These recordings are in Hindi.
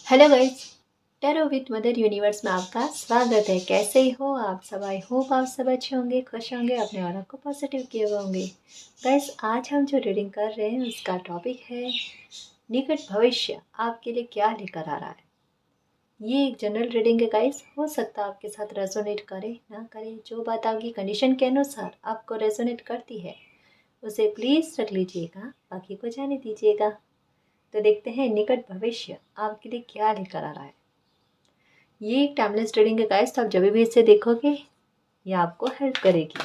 Hello guys. Tarot with mother universe में आपका स्वागत है। कैसे ही हो आप सब? आई होप आप सब अच्छे होंगे, खुश होंगे, अपने और को पॉजिटिव किए हुए होंगे। गाइस, आज हम जो रीडिंग कर रहे हैं उसका टॉपिक है निकट भविष्य आपके लिए क्या लेकर आ रहा है। ये एक जनरल रीडिंग है गाइस, हो सकता है आपके साथ रेजोनेट करे ना करे। जो बात आपकी कंडीशन के अनुसार आपको रेजोनेट करती है उसे प्लीज़ रख लीजिएगा, बाकी को जाने दीजिएगा। तो देखते हैं निकट भविष्य आपके लिए क्या लेकर आ रहा है। ये एक टाइमलेस रीडिंग है गाइस, तो आप जब भी इसे देखोगे ये आपको हेल्प करेगी।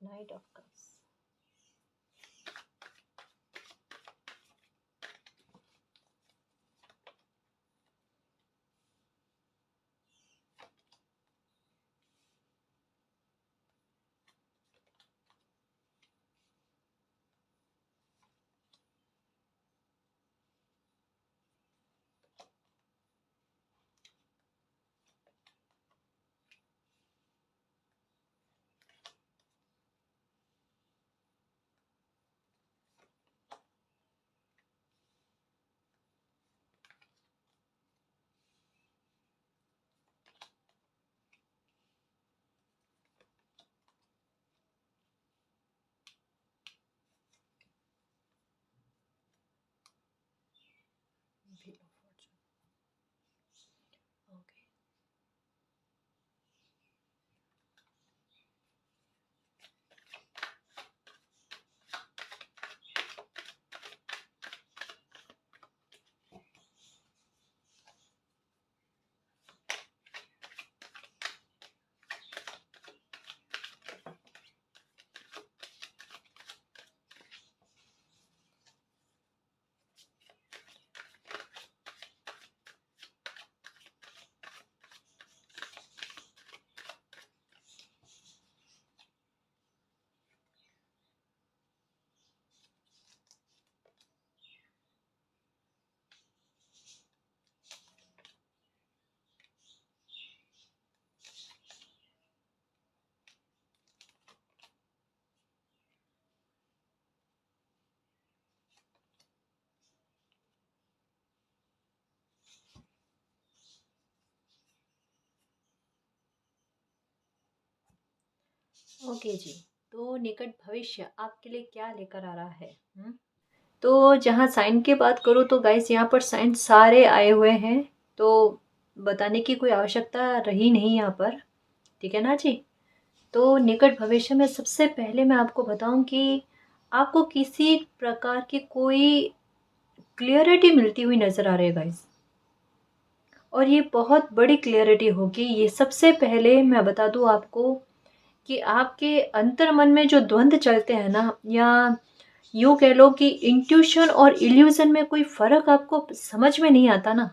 Knight of cups, wheel of fortune. Okay, okay जी। तो निकट भविष्य आपके लिए क्या लेकर आ रहा है? तो जहाँ साइन की बात करूँ तो गाइस यहाँ पर साइन सारे आए हुए हैं, तो बताने की कोई आवश्यकता रही नहीं यहाँ पर। ठीक है ना जी। तो निकट भविष्य में सबसे पहले मैं आपको बताऊं कि आपको किसी प्रकार की कोई क्लियरिटी मिलती हुई नज़र आ रही है गाइस, और ये बहुत बड़ी क्लियरिटी होगी। ये सबसे पहले मैं बता दूं आपको कि आपके अंतर मन में जो द्वंद्व चलते हैं ना, या यूँ कह लो कि इंट्यूशन और इल्यूजन में कोई फ़र्क आपको समझ में नहीं आता ना।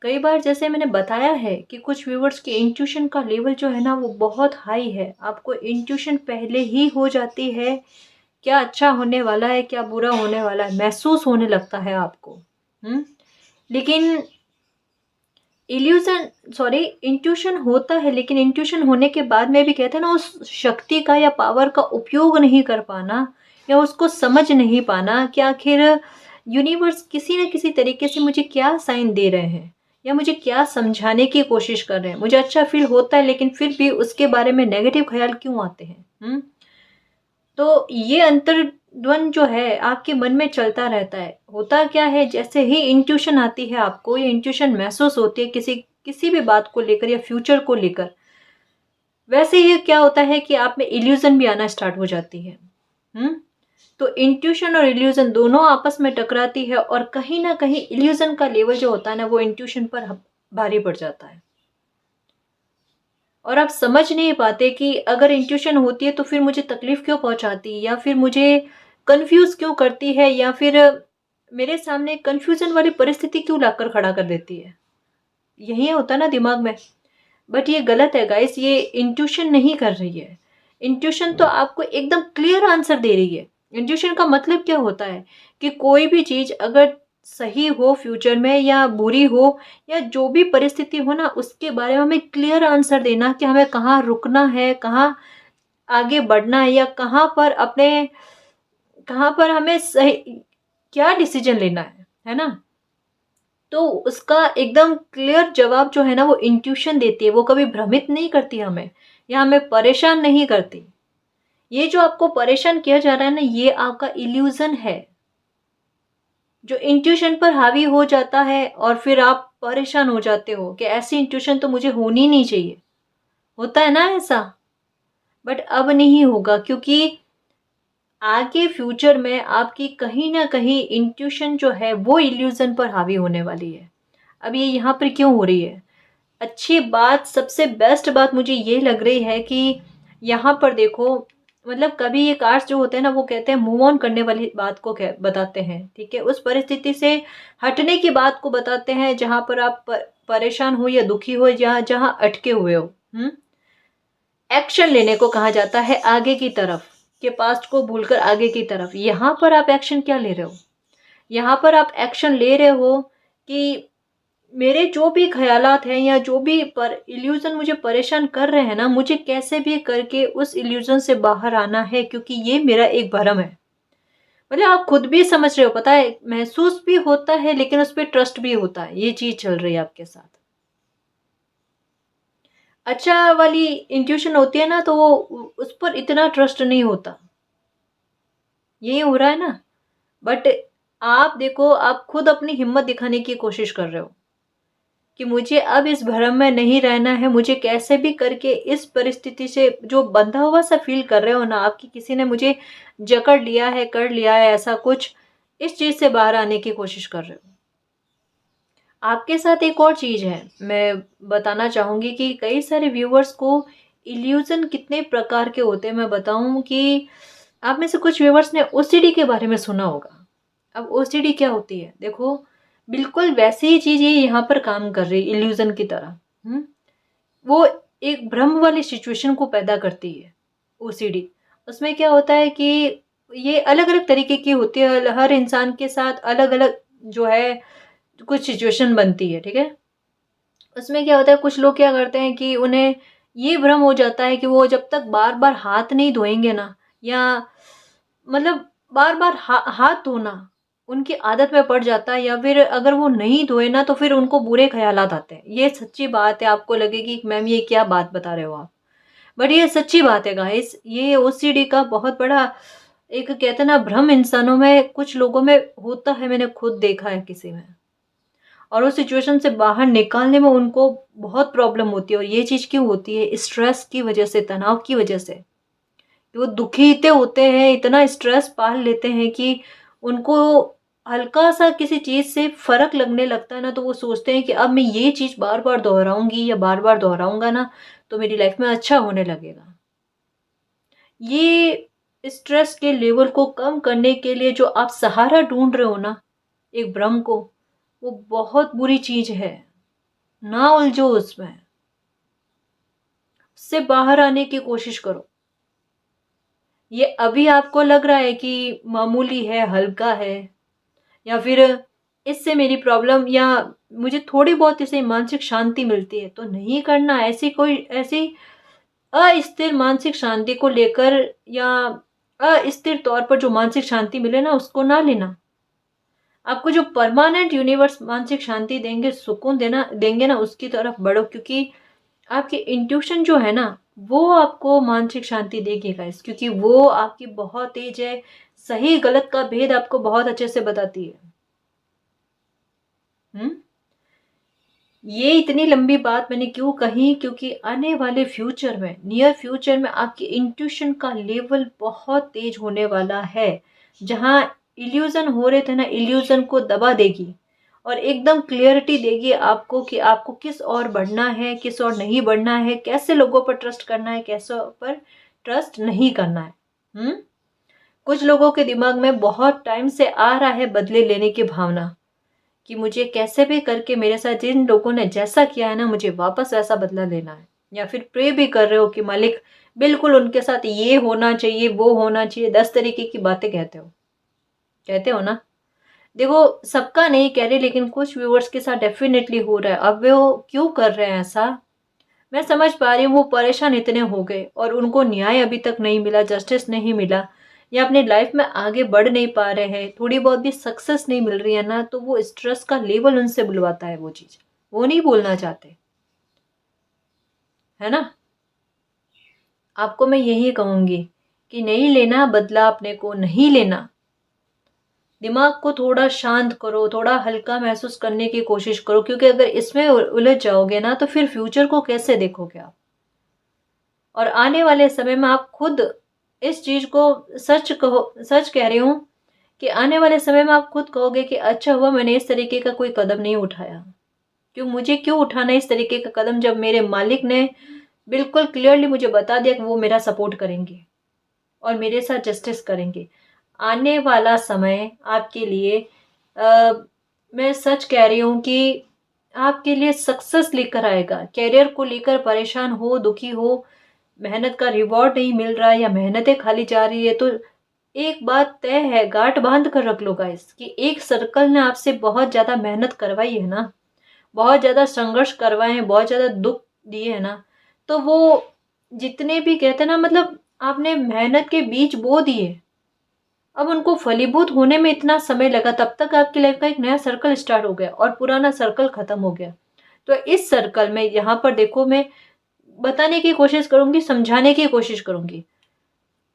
कई बार जैसे मैंने बताया है कि कुछ व्यूवर्स के इंट्यूशन का लेवल जो है ना वो बहुत हाई है। आपको इंट्यूशन पहले ही हो जाती है, क्या अच्छा होने वाला है क्या बुरा होने वाला है महसूस होने लगता है आपको। लेकिन इल्यूजन सॉरी इंट्यूशन होता है, लेकिन इंट्यूशन होने के बाद में भी कहते हैं ना, उस शक्ति का या पावर का उपयोग नहीं कर पाना या उसको समझ नहीं पाना कि आखिर यूनिवर्स किसी न किसी तरीके से मुझे क्या साइन दे रहे हैं या मुझे क्या समझाने की कोशिश कर रहे हैं। मुझे अच्छा फील होता है लेकिन फिर भी उसके बारे में नेगेटिव ख्याल क्यों आते हैं। तो ये अंतर्द्वंद जो है आपके मन में चलता रहता है। होता क्या है, जैसे ही इंट्यूशन आती है आपको, ये इंट्यूशन महसूस होती है किसी किसी भी बात को लेकर या फ्यूचर को लेकर, वैसे ही क्या होता है कि आप में इल्यूजन भी आना स्टार्ट हो जाती है। हम्म तो इंट्यूशन और इल्यूजन दोनों आपस में टकराती है, और कहीं ना कहीं इल्यूजन का लेवल जो होता है ना वो इंट्यूशन पर भारी पड़ जाता है। और आप समझ नहीं पाते कि अगर इंट्यूशन होती है तो फिर मुझे तकलीफ क्यों पहुंचाती है, या फिर मुझे कंफ्यूज क्यों करती है, या फिर मेरे सामने कंफ्यूजन वाली परिस्थिति क्यों लाकर खड़ा कर देती है। यही होता ना दिमाग में। बट ये गलत है गाइस, ये इंट्यूशन नहीं कर रही है। इंट्यूशन तो आपको एकदम क्लियर आंसर दे रही है। इंट्यूशन का मतलब क्या होता है कि कोई भी चीज़ अगर सही हो फ्यूचर में या बुरी हो या जो भी परिस्थिति हो ना, उसके बारे में हमें क्लियर आंसर देना कि हमें कहाँ रुकना है, कहाँ आगे बढ़ना है, या कहाँ पर हमें सही क्या डिसीजन लेना है ना। तो उसका एकदम क्लियर जवाब जो है ना वो इंट्यूशन देती है। वो कभी भ्रमित नहीं करती हमें, या हमें परेशान नहीं करती। ये जो आपको परेशान किया जा रहा है ना, ये आपका इल्यूजन है जो इंट्यूशन पर हावी हो जाता है, और फिर आप परेशान हो जाते हो कि ऐसी इंट्यूशन तो मुझे होनी नहीं चाहिए। होता है ना ऐसा, बट अब नहीं होगा, क्योंकि आगे फ्यूचर में आपकी कहीं ना कहीं इंट्यूशन जो है वो इल्यूजन पर हावी होने वाली है। अब ये यहाँ पर क्यों हो रही है? अच्छी बात, सबसे बेस्ट बात मुझे ये लग रही है कि यहाँ पर देखो, मतलब कभी ये कार्ड्स जो होते हैं ना वो कहते हैं मूव ऑन करने वाली बात को बताते हैं, ठीक है। उस परिस्थिति से हटने की बात को बताते हैं जहां पर आप परेशान हो या दुखी हो, या जहां अटके हुए हो। एक्शन लेने को कहा जाता है आगे की तरफ, के पास्ट को भूलकर आगे की तरफ। यहाँ पर आप एक्शन क्या ले रहे हो? यहाँ पर आप एक्शन ले रहे हो कि मेरे जो भी ख्यालात हैं या जो भी पर इल्यूजन मुझे परेशान कर रहे हैं ना, मुझे कैसे भी करके उस इल्यूजन से बाहर आना है, क्योंकि ये मेरा एक भरम है। मतलब आप खुद भी समझ रहे हो, पता है, महसूस भी होता है लेकिन उस पर ट्रस्ट भी होता है। ये चीज चल रही है आपके साथ। अच्छा वाली इंट्यूशन होती है ना, तो वो उस पर इतना ट्रस्ट नहीं होता। ये हो रहा है ना। बट आप देखो, आप खुद अपनी हिम्मत दिखाने की कोशिश कर रहे हो कि मुझे अब इस भ्रम में नहीं रहना है। मुझे कैसे भी करके इस परिस्थिति से, जो बंधा हुआ सा फील कर रहे हो ना आपकी, किसी ने मुझे जकड़ लिया है, कर लिया है ऐसा कुछ, इस चीज से बाहर आने की कोशिश कर रहे हो। आपके साथ एक और चीज है, मैं बताना चाहूंगी कि कई सारे व्यूवर्स को इल्यूजन कितने प्रकार के होते हैं। मैं बताऊं कि आप में से कुछ व्यूवर्स ने ओसीडी के बारे में सुना होगा। अब ओसीडी क्या होती है, देखो, बिल्कुल वैसी ही चीज ये यहाँ पर काम कर रही है इल्यूजन की तरह। वो एक भ्रम वाली सिचुएशन को पैदा करती है ओसीडी। उसमें क्या होता है कि ये अलग अलग तरीके की होती है, हर इंसान के साथ अलग अलग जो है कुछ सिचुएशन बनती है, ठीक है। उसमें क्या होता है, कुछ लोग क्या करते हैं कि उन्हें ये भ्रम हो जाता है कि वो जब तक बार बार हाथ नहीं धोएंगे ना, या मतलब बार बार हाथ धोना उनकी आदत में पड़ जाता है, या फिर अगर वो नहीं धोए ना तो फिर उनको बुरे ख्यालात आते हैं। ये सच्ची बात है। आपको लगेगी कि मैम ये क्या बात बता रहे हो आप, बट ये सच्ची बात है गाइस। ये ओसीडी का बहुत बड़ा एक, कहते हैं ना, भ्रम इंसानों में, कुछ लोगों में होता है। मैंने खुद देखा है किसी में, और उस सिचुएशन से बाहर निकालने में उनको बहुत प्रॉब्लम होती है। और ये चीज़ क्यों होती है? स्ट्रेस की वजह से, तनाव की वजह से। वो दुखी इतने होते हैं, इतना स्ट्रेस पाल लेते हैं कि उनको हल्का सा किसी चीज़ से फ़र्क लगने लगता है ना, तो वो सोचते हैं कि अब मैं ये चीज़ बार बार दोहराऊंगी या बार बार दोहराऊंगा ना तो मेरी लाइफ में अच्छा होने लगेगा। ये स्ट्रेस के लेवल को कम करने के लिए जो आप सहारा ढूंढ रहे हो ना, एक भ्रम को, वो बहुत बुरी चीज है। ना उलझो उसमें, उससे बाहर आने की कोशिश करो। ये अभी आपको लग रहा है कि मामूली है, हल्का है, या फिर इससे मेरी प्रॉब्लम, या मुझे थोड़ी बहुत इससे मानसिक शांति मिलती है, तो नहीं करना। ऐसी अस्थिर मानसिक शांति को लेकर, या अस्थिर तौर पर जो मानसिक शांति मिले ना उसको ना लेना। आपको जो परमानेंट यूनिवर्स मानसिक शांति देंगे, सुकून देंगे ना, उसकी तरफ बढ़ो। क्योंकि आपकी इंट्यूशन जो है ना वो आपको मानसिक शांति देगी गाइस, क्योंकि वो आपकी बहुत तेज है। सही गलत का भेद आपको बहुत अच्छे से बताती है। ये इतनी लंबी बात मैंने क्यों कही, क्योंकि आने वाले फ्यूचर में, नियर फ्यूचर में, आपकी इंट्यूशन का लेवल बहुत तेज होने वाला है। जहां इल्यूजन हो रहे थे ना, इल्यूजन को दबा देगी और एकदम क्लियरिटी देगी आपको कि आपको किस और बढ़ना है, किस और नहीं बढ़ना है, कैसे लोगों पर ट्रस्ट करना है, कैसे पर ट्रस्ट नहीं करना है। कुछ लोगों के दिमाग में बहुत टाइम से आ रहा है बदले लेने की भावना, कि मुझे कैसे भी करके मेरे साथ जिन लोगों ने जैसा किया है ना, मुझे वापस वैसा बदला लेना है। या फिर प्रे भी कर रहे हो कि मालिक बिल्कुल उनके साथ ये होना चाहिए, वो होना चाहिए, 10 तरीके की बातें कहते हो ना। देखो सबका नहीं कह रही, लेकिन कुछ व्यूअर्स के साथ डेफिनेटली हो रहा है। अब वो क्यों कर रहे हैं ऐसा, मैं समझ पा रही हूँ। वो परेशान इतने हो गए और उनको न्याय अभी तक नहीं मिला, जस्टिस नहीं मिला, या अपनी लाइफ में आगे बढ़ नहीं पा रहे हैं, थोड़ी बहुत भी सक्सेस नहीं मिल रही है ना, तो वो स्ट्रेस का लेवल उनसे बुलवाता है वो चीज़, वो नहीं बोलना चाहते, है ना। आपको मैं यही कहूँगी कि नहीं लेना बदला, अपने को नहीं लेना। दिमाग को थोड़ा शांत करो, थोड़ा हल्का महसूस करने की कोशिश करो, क्योंकि अगर इसमें उलझ जाओगे ना तो फिर फ्यूचर को कैसे देखोगे आप। और आने वाले समय में आप खुद इस चीज को, सच कह रही हूँ, कि आने वाले समय में आप खुद कहोगे कि अच्छा हुआ मैंने इस तरीके का कोई कदम नहीं उठाया। मुझे क्यों उठाना इस तरीके का कदम, जब मेरे मालिक ने बिल्कुल क्लियरली मुझे बता दिया कि वो मेरा सपोर्ट करेंगे और मेरे साथ जस्टिस करेंगे। आने वाला समय आपके लिए, मैं सच कह रही हूँ कि आपके लिए सक्सेस लेकर आएगा। करियर को लेकर परेशान हो, दुखी हो, मेहनत का रिवॉर्ड नहीं मिल रहा है या मेहनतें खाली जा रही है, तो एक बात तय है, गांठ बांध कर रख लो गाइस, कि एक सर्कल ने आपसे बहुत ज्यादा मेहनत करवाई है ना, बहुत ज्यादा संघर्ष करवाए हैं, बहुत ज्यादा दुख दिए है ना, तो वो जितने भी कहते हैं ना, मतलब आपने मेहनत के बीज बो दिए, अब उनको फलीभूत होने में इतना समय लगा, तब तक आपकी लाइफ का एक नया सर्कल स्टार्ट हो गया और पुराना सर्कल खत्म हो गया। तो इस सर्कल में यहाँ पर देखो, मैं बताने की कोशिश करूंगी, समझाने की कोशिश करूंगी।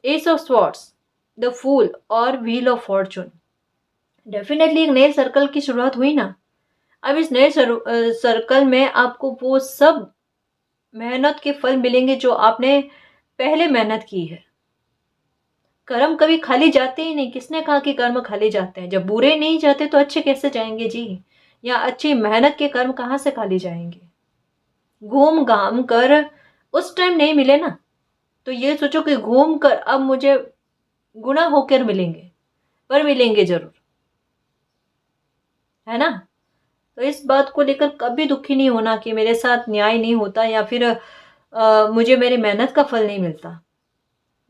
Ace of swords, the fool और व्हील ऑफ फॉर्चून, डेफिनेटली एक नए सर्कल की शुरुआत हुई ना। अब इस नए सर्कल में आपको वो सब मेहनत के फल मिलेंगे जो आपने पहले मेहनत की है। कर्म कभी खाली जाते ही नहीं, किसने कहा कि कर्म खाली जाते हैं, जब बुरे नहीं जाते तो अच्छे कैसे जाएंगे जी, या अच्छी मेहनत के कर्म कहाँ से खाली जाएंगे। घूम घाम कर उस टाइम नहीं मिले ना, तो ये सोचो कि घूम कर अब मुझे गुना होकर मिलेंगे, पर मिलेंगे जरूर, है ना। तो इस बात को लेकर कभी दुखी नहीं होना कि मेरे साथ न्याय नहीं होता या फिर मुझे मेरी मेहनत का फल नहीं मिलता।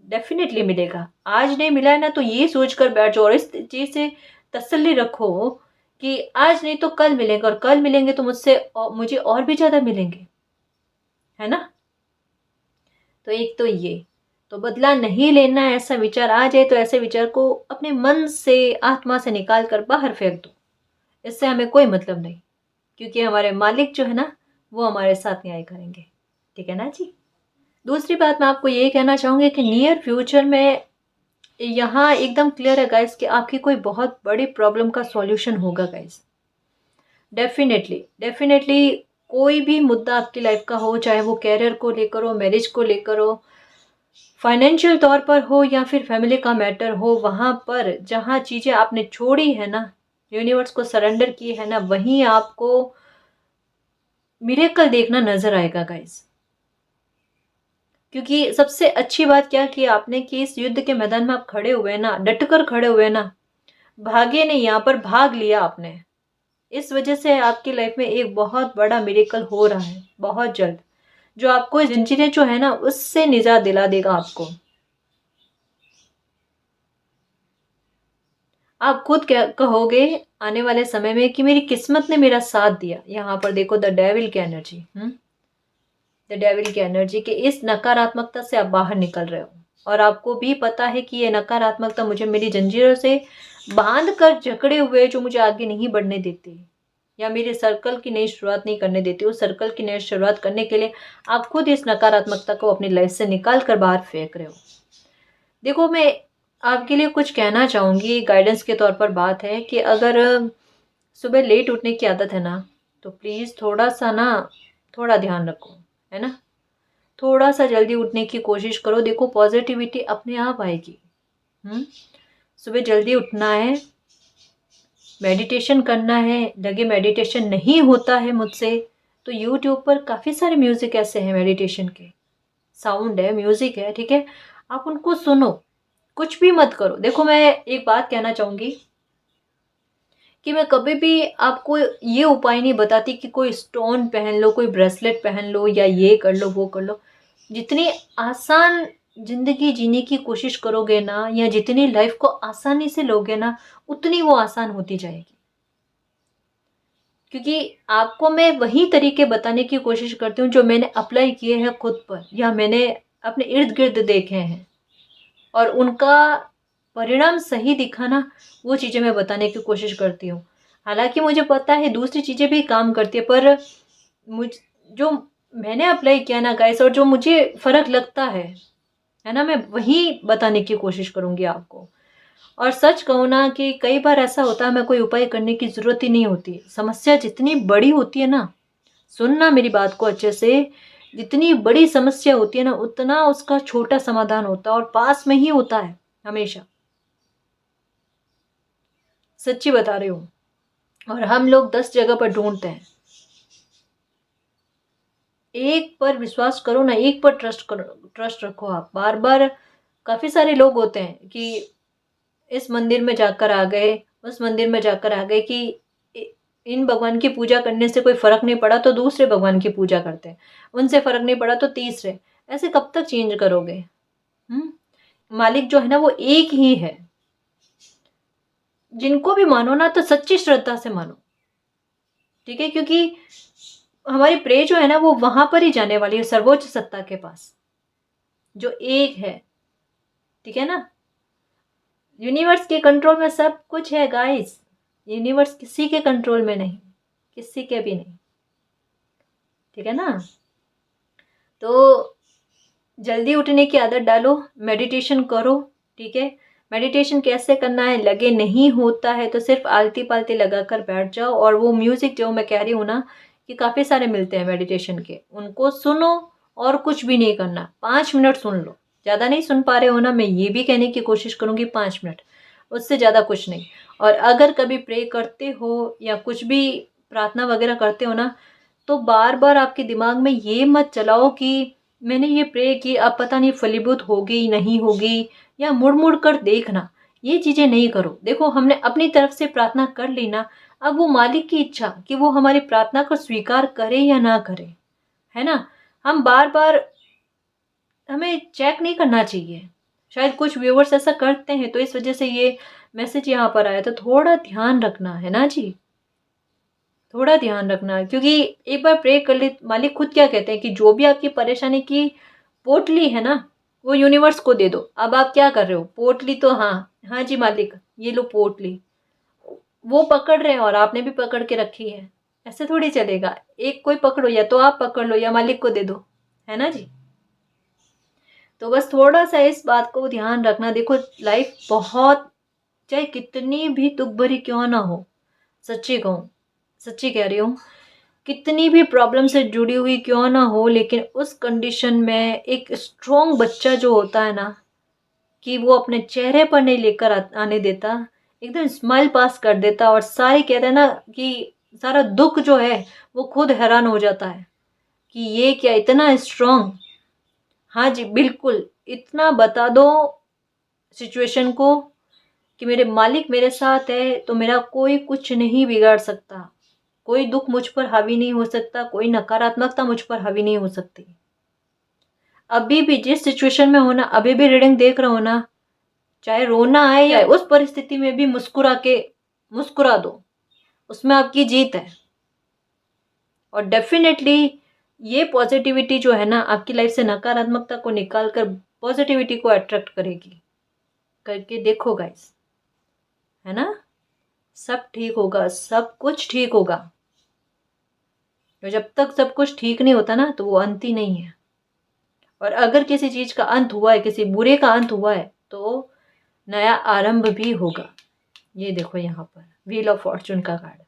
डेफिनेटली मिलेगा। आज नहीं मिला है ना, तो ये सोचकर बैठ जाओ और इस चीज से तसल्ली रखो कि आज नहीं तो कल मिलेंगे, और कल मिलेंगे तो मुझे और भी ज्यादा मिलेंगे, है ना। तो एक तो ये, तो बदला नहीं लेना, ऐसा विचार आ जाए तो ऐसे विचार को अपने मन से, आत्मा से निकाल कर बाहर फेंक दो। इससे हमें कोई मतलब नहीं, क्योंकि हमारे मालिक जो है ना, वो हमारे साथ न्याय करेंगे। ठीक है ना जी। दूसरी बात मैं आपको यही कहना चाहूंगी कि नियर फ्यूचर में यहाँ एकदम क्लियर है गाइस कि आपकी कोई बहुत बड़ी प्रॉब्लम का सॉल्यूशन होगा गाइस। डेफिनेटली डेफिनेटली, कोई भी मुद्दा आपकी लाइफ का हो, चाहे वो कैरियर को लेकर हो, मैरिज को लेकर हो, फाइनेंशियल तौर पर हो, या फिर फैमिली का मैटर हो, वहां पर जहां चीजें आपने छोड़ी है ना, यूनिवर्स को सरेंडर की है ना, वहीं आपको मिरेकल देखना नजर आएगा गाइस। क्योंकि सबसे अच्छी बात क्या की आपने, कि इस युद्ध के मैदान में आप खड़े हुए ना, डटकर खड़े हुए ना, भागे नहीं, यहाँ पर भाग लिया आपने। इस वजह से आपकी लाइफ में एक बहुत बड़ा मिरेकल हो रहा है बहुत जल्द, जो आपको जंजीरें जो है ना, उससे निजात दिला देगा आपको। आप खुद क्या कहोगे आने वाले समय में कि मेरी किस्मत ने मेरा साथ दिया। यहाँ पर देखो द डेविल की एनर्जी, द डेविल की एनर्जी, कि इस नकारात्मकता से आप बाहर निकल रहे हो, और आपको भी पता है कि ये नकारात्मकता मुझे मेरी जंजीरों से बांध कर जकड़े हुए, जो मुझे आगे नहीं बढ़ने देती या मेरे सर्कल की नई शुरुआत नहीं करने देती। उस सर्कल की नई शुरुआत करने के लिए आप खुद इस नकारात्मकता को अपनी लाइफ से निकाल कर बाहर फेंक रहे हो। देखो मैं आपके लिए कुछ कहना चाहूंगी, गाइडेंस के तौर पर बात है कि अगर सुबह लेट उठने की आदत है ना, तो प्लीज थोड़ा सा ना, थोड़ा ध्यान रखो, है ना। थोड़ा सा जल्दी उठने की कोशिश करो, देखो पॉजिटिविटी अपने आप आएगी। सुबह जल्दी उठना है, मेडिटेशन करना है। लगे मेडिटेशन नहीं होता है मुझसे, तो यूट्यूब पर काफ़ी सारे म्यूज़िक ऐसे हैं मेडिटेशन के, साउंड है, म्यूज़िक है, ठीक है, आप उनको सुनो, कुछ भी मत करो। देखो मैं एक बात कहना चाहूँगी कि मैं कभी भी आपको ये उपाय नहीं बताती कि कोई स्टोन पहन लो, कोई ब्रेसलेट पहन लो, या ये कर लो वो कर लो। जितनी आसान ज़िंदगी जीने की कोशिश करोगे ना, या जितनी लाइफ को आसानी से लोगे ना, उतनी वो आसान होती जाएगी। क्योंकि आपको मैं वही तरीके बताने की कोशिश करती हूँ जो मैंने अप्लाई किए हैं खुद पर, या मैंने अपने इर्द गिर्द देखे हैं, और उनका परिणाम सही दिखा ना, वो चीज़ें मैं बताने की कोशिश करती हूँ। हालांकि मुझे पता है दूसरी चीज़ें भी काम करती है, पर मुझ जो मैंने अप्लाई किया ना गाइस, और जो मुझे फ़र्क लगता है ना, मैं वही बताने की कोशिश करूँगी आपको। और सच कहूँ ना कि कई बार ऐसा होता है, हमें कोई उपाय करने की ज़रूरत ही नहीं होती। समस्या जितनी बड़ी होती है ना, सुनना मेरी बात को अच्छे से, जितनी बड़ी समस्या होती है ना, उतना उसका छोटा समाधान होता है, और पास में ही होता है हमेशा। सच्ची बता रही हूँ। और हम लोग 10 जगह पर ढूंढते हैं। एक पर विश्वास करो ना, एक पर ट्रस्ट करो, ट्रस्ट रखो आप। बार बार काफ़ी सारे लोग होते हैं कि इस मंदिर में जाकर आ गए, उस मंदिर में जाकर आ गए, कि इन भगवान की पूजा करने से कोई फर्क नहीं पड़ा तो दूसरे भगवान की पूजा करते हैं, उनसे फर्क नहीं पड़ा तो तीसरे। ऐसे कब तक चेंज करोगे? हम्म। मालिक जो है ना, वो एक ही है। जिनको भी मानो ना, तो सच्ची श्रद्धा से मानो, ठीक है? क्योंकि हमारी प्रे जो है ना, वो वहां पर ही जाने वाली है, सर्वोच्च सत्ता के पास, जो एक है। ठीक है ना? यूनिवर्स के कंट्रोल में सब कुछ है गाइस। यूनिवर्स किसी के कंट्रोल में नहीं, किसी के भी नहीं। ठीक है ना? तो जल्दी उठने की आदत डालो, मेडिटेशन करो। ठीक है? मेडिटेशन कैसे करना है, लगे नहीं होता है तो सिर्फ आलती पालती लगा कर बैठ जाओ, और वो म्यूजिक जो मैं कह रही हूँ ना, कि काफ़ी सारे मिलते हैं मेडिटेशन के, उनको सुनो। और कुछ भी नहीं करना, 5 मिनट सुन लो। ज़्यादा नहीं सुन पा रहे हो ना, मैं ये भी कहने की कोशिश करूँगी 5 मिनट, उससे ज़्यादा कुछ नहीं। और अगर कभी प्रे करते हो या कुछ भी प्रार्थना वगैरह करते हो ना, तो बार बार आपके दिमाग में ये मत चलाओ कि मैंने ये प्रे की, अब पता नहीं फलीभूत होगी नहीं होगी, या मुड़ मुड़ कर देखना। ये चीज़ें नहीं करो। देखो, हमने अपनी तरफ से प्रार्थना कर ली ना, अब वो मालिक की इच्छा कि वो हमारी प्रार्थना को स्वीकार करे या ना करे, है ना? हम बार बार, हमें चेक नहीं करना चाहिए। शायद कुछ व्यूवर्स ऐसा करते हैं, तो इस वजह से ये मैसेज यहाँ पर आया। तो थोड़ा ध्यान रखना है ना जी, थोड़ा ध्यान रखना। क्योंकि एक बार प्रे कर ले, मालिक खुद क्या कहते हैं कि जो भी आपकी परेशानी की पोटली है ना, वो यूनिवर्स को दे दो। अब आप क्या कर रहे हो? पोटली तो, हाँ हाँ जी मालिक, ये लो पोटली। वो पकड़ रहे हैं और आपने भी पकड़ के रखी है। ऐसे थोड़ी चलेगा। एक कोई पकड़ो, या तो आप पकड़ लो या मालिक को दे दो, है ना जी? तो बस थोड़ा सा इस बात को ध्यान रखना। देखो, लाइफ बहुत, चाहे कितनी भी दुख भरी क्यों ना हो, सच्ची कहूँ, सच्ची कह रही हूँ, कितनी भी प्रॉब्लम से जुड़ी हुई क्यों ना हो, लेकिन उस कंडीशन में एक स्ट्रॉन्ग बच्चा जो होता है ना, कि वो अपने चेहरे पर नहीं लेकर आने देता, एकदम स्माइल पास कर देता, और सारे कहते हैं ना कि सारा दुख जो है वो खुद हैरान हो जाता है कि ये क्या इतना स्ट्रॉन्ग। हाँ जी बिल्कुल, इतना बता दो सिचुएशन को कि मेरे मालिक मेरे साथ है, तो मेरा कोई कुछ नहीं बिगाड़ सकता। कोई दुख मुझ पर हावी नहीं हो सकता, कोई नकारात्मकता मुझ पर हावी नहीं हो सकती। अभी भी जिस सिचुएशन में हो ना, अभी भी रीडिंग देख रहे हो ना, चाहे रोना आए या उस परिस्थिति में भी मुस्कुरा के, मुस्कुरा दो, उसमें आपकी जीत है। और डेफिनेटली ये पॉजिटिविटी जो है ना, आपकी लाइफ से नकारात्मकता को निकाल कर पॉजिटिविटी को अट्रैक्ट करेगी। करके देखो गाइस, है ना? सब ठीक होगा, सब कुछ ठीक होगा। तो जब तक सब कुछ ठीक नहीं होता ना, तो वो अंत ही नहीं है। और अगर किसी चीज का अंत हुआ है, किसी बुरे का अंत हुआ है, तो नया आरंभ भी होगा। ये देखो यहाँ पर व्हील ऑफ फॉर्चून का कार्ड,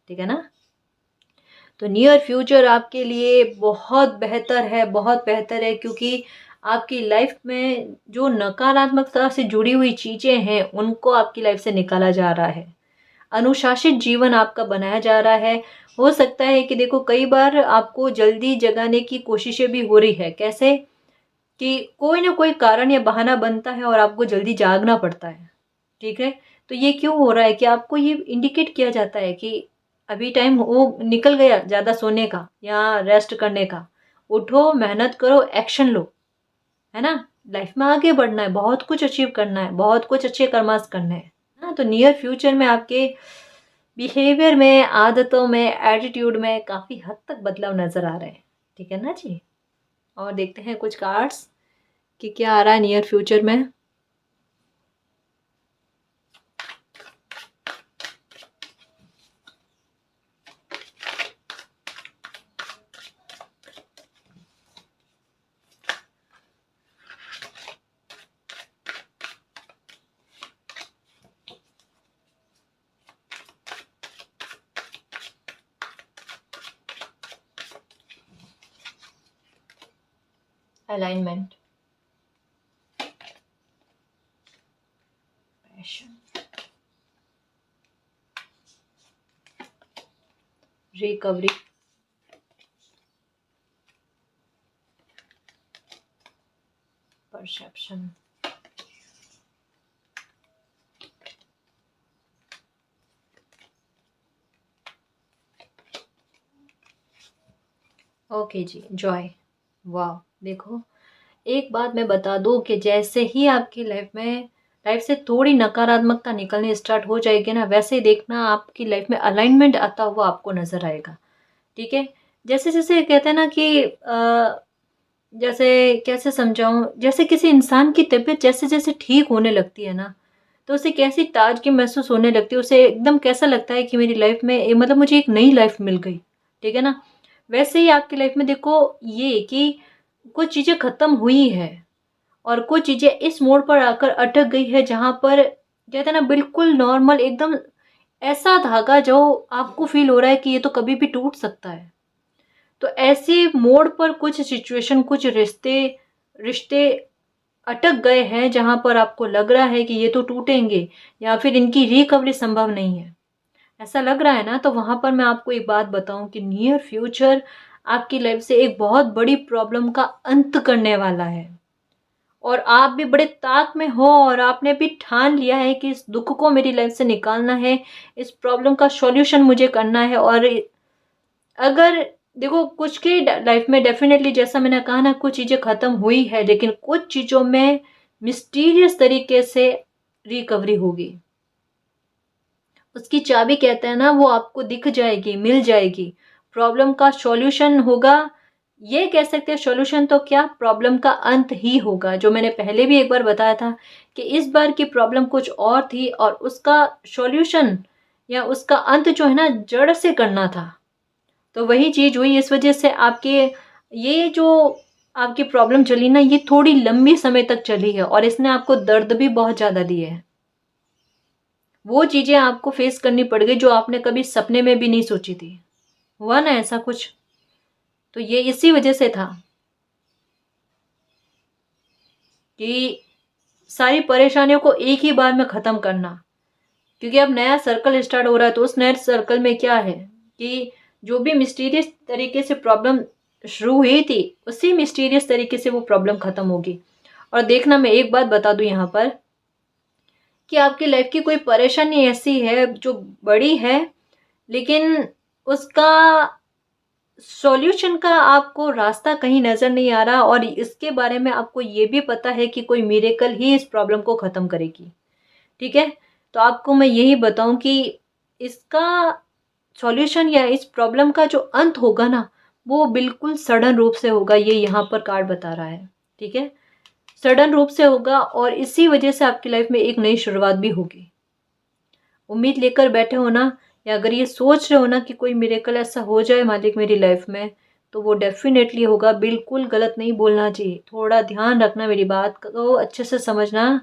ठीक है ना? तो नियर फ्यूचर आपके लिए बहुत बेहतर है, बहुत बेहतर है। क्योंकि आपकी लाइफ में जो नकारात्मकता से जुड़ी हुई चीजें हैं, उनको आपकी लाइफ से निकाला जा रहा है। अनुशासित जीवन आपका बनाया जा रहा है। हो सकता है कि देखो, कई बार आपको जल्दी जगाने की कोशिशें भी हो रही है। कैसे? कि कोई ना कोई कारण या बहाना बनता है और आपको जल्दी जागना पड़ता है। ठीक है? तो ये क्यों हो रहा है कि आपको ये इंडिकेट किया जाता है कि अभी टाइम वो निकल गया ज़्यादा सोने का या रेस्ट करने का, उठो, मेहनत करो, एक्शन लो, है ना। लाइफ में आगे बढ़ना है, बहुत कुछ अचीव करना है, बहुत कुछ अच्छे कर्मास करने हैं ना। तो नियर फ्यूचर में आपके बिहेवियर में, आदतों में, एटीट्यूड में काफ़ी हद तक बदलाव नज़र आ रहे हैं। ठीक है ना जी। और देखते हैं कुछ कार्ड्स कि क्या आ रहा है नियर फ्यूचर में। Alignment, passion, recovery, perception, okay जी, जॉय। वाह, देखो एक बात मैं बता दूं कि जैसे ही आपकी लाइफ से थोड़ी नकारात्मकता निकलनी स्टार्ट हो जाएगी ना, वैसे ही देखना आपकी लाइफ में अलाइनमेंट आता हुआ आपको नजर आएगा। ठीक है। जैसे जैसे कहते हैं ना कि जैसे कैसे समझाऊं, जैसे किसी इंसान की तबीयत जैसे जैसे ठीक होने लगती है ना, तो उसे कैसी ताजगी महसूस होने लगती है, उसे एकदम कैसा लगता है कि मेरी लाइफ में मतलब मुझे एक नई लाइफ मिल गई। ठीक है ना। वैसे ही आपकी लाइफ में देखो ये कि कुछ चीजें खत्म हुई है और कुछ चीजें इस मोड़ पर आकर अटक गई है, जहां पर कहते हैं ना बिल्कुल नॉर्मल एकदम ऐसा धागा जो आपको फील हो रहा है कि ये तो कभी भी टूट सकता है। तो ऐसे मोड़ पर कुछ सिचुएशन, कुछ रिश्ते रिश्ते अटक गए हैं, जहां पर आपको लग रहा है कि ये तो टूटेंगे या फिर इनकी रिकवरी संभव नहीं है, ऐसा लग रहा है ना। तो वहां पर मैं आपको एक बात बताऊं कि नियर फ्यूचर आपकी लाइफ से एक बहुत बड़ी प्रॉब्लम का अंत करने वाला है, और आप भी बड़े ताक में हो और आपने भी ठान लिया है कि इस दुख को मेरी लाइफ से निकालना है, इस प्रॉब्लम का सॉल्यूशन मुझे करना है। और अगर देखो कुछ की लाइफ में डेफिनेटली जैसा मैंने कहा ना, कुछ चीजें खत्म हुई है, लेकिन कुछ चीजों में मिस्टीरियस तरीके से रिकवरी होगी। उसकी चाबी कहते हैं ना, वो आपको दिख जाएगी, मिल जाएगी। प्रॉब्लम का सॉल्यूशन होगा, ये कह सकते हैं सॉल्यूशन तो क्या, प्रॉब्लम का अंत ही होगा। जो मैंने पहले भी एक बार बताया था कि इस बार की प्रॉब्लम कुछ और थी और उसका सॉल्यूशन या उसका अंत जो है ना जड़ से करना था। तो वही चीज हुई। इस वजह से आपके ये जो आपकी प्रॉब्लम चली ना, ये थोड़ी लंबी समय तक चली है और इसने आपको दर्द भी बहुत ज्यादा दिए है। वो चीजें आपको फेस करनी पड़ गई जो आपने कभी सपने में भी नहीं सोची थी। हुआ ना ऐसा कुछ। तो ये इसी वजह से था कि सारी परेशानियों को एक ही बार में खत्म करना, क्योंकि अब नया सर्कल स्टार्ट हो रहा है। तो उस नए सर्कल में क्या है कि जो भी मिस्टीरियस तरीके से प्रॉब्लम शुरू हुई थी, उसी मिस्टीरियस तरीके से वो प्रॉब्लम खत्म होगी। और देखना, मैं एक बात बता दूं यहाँ पर कि आपकी लाइफ की कोई परेशानी ऐसी है जो बड़ी है, लेकिन उसका सॉल्यूशन का आपको रास्ता कहीं नजर नहीं आ रहा, और इसके बारे में आपको ये भी पता है कि कोई मिरेकल ही इस प्रॉब्लम को खत्म करेगी। ठीक है। तो आपको मैं यही बताऊं कि इसका सॉल्यूशन या इस प्रॉब्लम का जो अंत होगा ना, वो बिल्कुल सडन रूप से होगा, ये यहाँ पर कार्ड बता रहा है। ठीक है। सडन रूप से होगा और इसी वजह से आपकी लाइफ में एक नई शुरुआत भी होगी। उम्मीद लेकर बैठे हो ना, या अगर ये सोच रहे हो ना कि कोई मिरेकल ऐसा हो जाए मालिक मेरी लाइफ में, तो वो डेफिनेटली होगा। बिल्कुल गलत नहीं बोलना चाहिए, थोड़ा ध्यान रखना, मेरी बात को अच्छे से समझना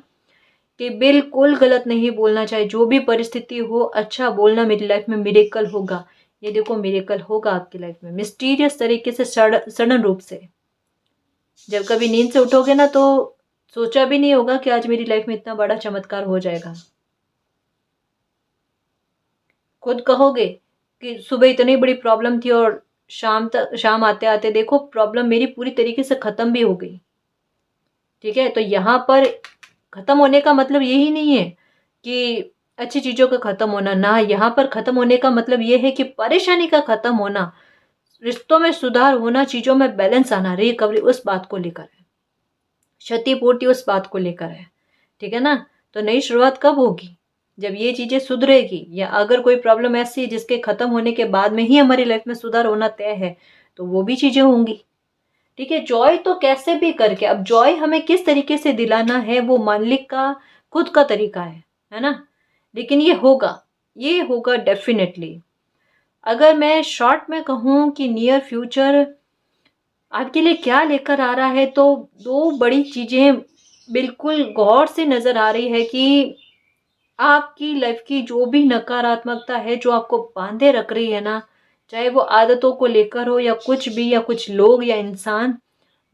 कि बिल्कुल गलत नहीं बोलना चाहिए। जो भी परिस्थिति हो अच्छा बोलना, मेरी लाइफ में मिरेकल होगा। ये देखो मिरेकल होगा आपकी लाइफ में मिस्टीरियस तरीके से, सडन रूप से। जब कभी नींद से उठोगे ना, तो सोचा भी नहीं होगा कि आज मेरी लाइफ में इतना बड़ा चमत्कार हो जाएगा। खुद कहोगे कि सुबह इतनी बड़ी प्रॉब्लम थी और शाम आते आते देखो प्रॉब्लम मेरी पूरी तरीके से खत्म भी हो गई। ठीक है। तो यहाँ पर खत्म होने का मतलब यही नहीं है कि अच्छी चीजों का खत्म होना ना, यहाँ पर खत्म होने का मतलब ये है कि परेशानी का खत्म होना, रिश्तों में सुधार होना, चीज़ों में बैलेंस आना, रिकवरी उस बात को लेकर है, क्षतिपूर्ति उस बात को लेकर है, ठीक है ना। तो नई शुरुआत कब होगी? जब ये चीज़ें सुधरेगी, या अगर कोई प्रॉब्लम ऐसी है जिसके खत्म होने के बाद में ही हमारी लाइफ में सुधार होना तय है, तो वो भी चीज़ें होंगी, ठीक है। जॉय तो कैसे भी करके, अब जॉय हमें किस तरीके से दिलाना है वो मालिक का खुद का तरीका है ना। लेकिन ये होगा डेफिनेटली। अगर मैं शॉर्ट में कहूँ कि नियर फ्यूचर आपके लिए क्या लेकर आ रहा है, तो दो बड़ी चीज़ें बिल्कुल गौर से नज़र आ रही है कि आपकी लाइफ की जो भी नकारात्मकता है जो आपको बांधे रख रही है ना, चाहे वो आदतों को लेकर हो या कुछ भी, या कुछ लोग या इंसान,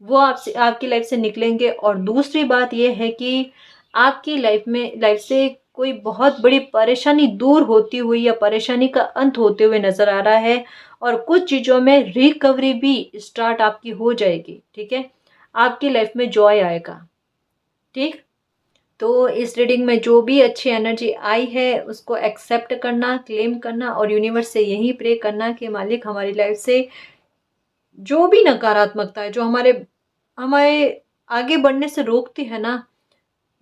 वो आपसे, आपकी लाइफ से निकलेंगे। और दूसरी बात ये है कि आपकी लाइफ से कोई बहुत बड़ी परेशानी दूर होती हुई या परेशानी का अंत होते हुए नजर आ रहा है, और कुछ चीज़ों में रिकवरी भी स्टार्ट आपकी हो जाएगी, ठीक है। आपकी लाइफ में जॉय आएगा, ठीक। तो इस रीडिंग में जो भी अच्छी एनर्जी आई है उसको एक्सेप्ट करना, क्लेम करना, और यूनिवर्स से यही प्रे करना कि मालिक हमारी लाइफ से जो भी नकारात्मकता है, जो हमारे हमारे आगे बढ़ने से रोकती है ना,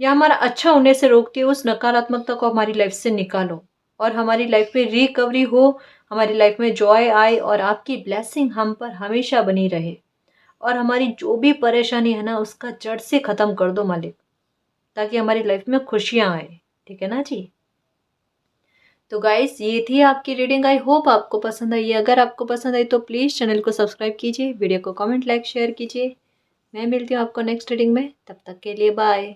या हमारा अच्छा होने से रोकती है, उस नकारात्मकता को हमारी लाइफ से निकालो, और हमारी लाइफ में रिकवरी हो, हमारी लाइफ में जॉय आए, और आपकी ब्लेसिंग हम पर हमेशा बनी रहे, और हमारी जो भी परेशानी है ना उसका जड़ से ख़त्म कर दो मालिक, ताकि हमारी लाइफ में खुशियाँ आए, ठीक है ना जी। तो गाइस, ये थी आपकी रीडिंग। आई होप आपको पसंद आई। अगर आपको पसंद आई तो प्लीज़ चैनल को सब्सक्राइब कीजिए, वीडियो को कमेंट लाइक शेयर कीजिए। मैं मिलती हूँ आपको नेक्स्ट रीडिंग में, तब तक के लिए बाय।